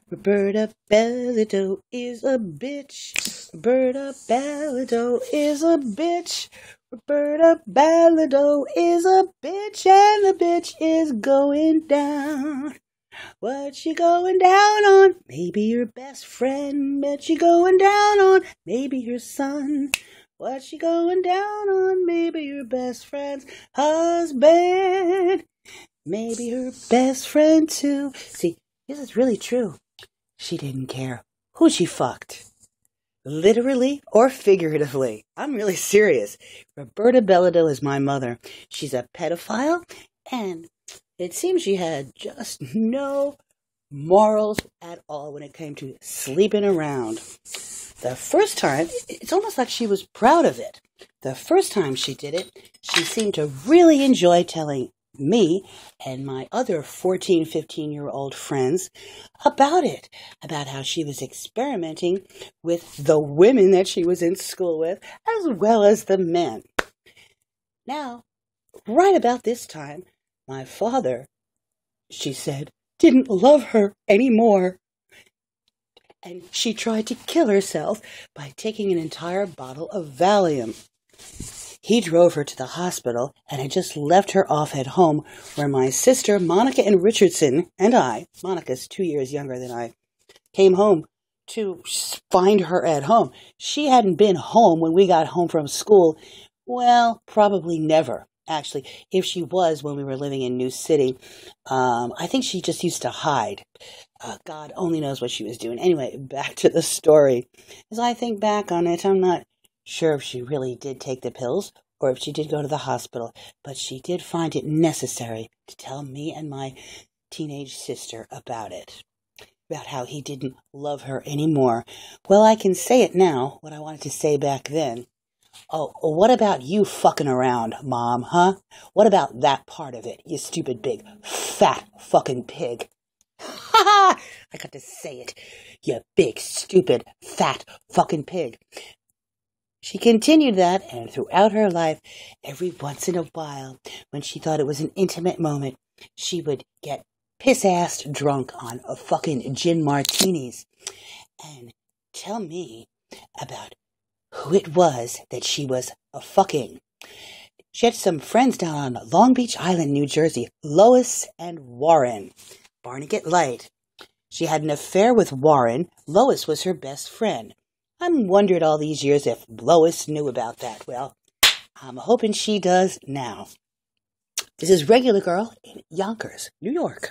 Roberta Bellado is a bitch. Roberta Bellado is a bitch. Roberta Bellado is a bitch, and the bitch is going down. What's she going down on? Maybe your best friend. Bet she going down on maybe your son. What's she going down on? Maybe your best friend's husband. Maybe her best friend too. See, this is really true. She didn't care who she fucked. Literally or figuratively. I'm really serious. Roberta Bellado is my mother. She's a pedophile, and it seems she had just no morals at all when it came to sleeping around. The first time, it's almost like she was proud of it. The first time she did it, she seemed to really enjoy telling me and my other 14, 15-year-old friends about it, about how she was experimenting with the women that she was in school with, as well as the men. Now, right about this time, my father, she said, didn't love her anymore. And she tried to kill herself by taking an entire bottle of Valium. He drove her to the hospital and had just left her off at home where my sister, Monica and Richardson, and I, Monica's 2 years younger than I, came home to find her at home. She hadn't been home when we got home from school. Well, probably never. Actually, if she was when we were living in New City, I think she just used to hide. God only knows what she was doing. Anyway, back to the story. As I think back on it, I'm not sure if she really did take the pills or if she did go to the hospital, but she did find it necessary to tell me and my teenage sister about it, about how he didn't love her anymore. Well, I can say it now, what I wanted to say back then. Oh, what about you fucking around, Mom, huh? What about that part of it, you stupid big, fat fucking pig? Ha ha! I got to say it, you big, stupid, fat fucking pig. She continued that, and throughout her life, every once in a while, when she thought it was an intimate moment, she would get piss-assed drunk on a fucking gin martinis and tell me about who it was that she was fucking. She had some friends down on Long Beach Island, New Jersey, Lois and Warren. Barnegat Light. She had an affair with Warren. Lois was her best friend. I'm wondered all these years if Lois knew about that. Well, I'm hoping she does now. This is Regular Girl in Yonkers, New York.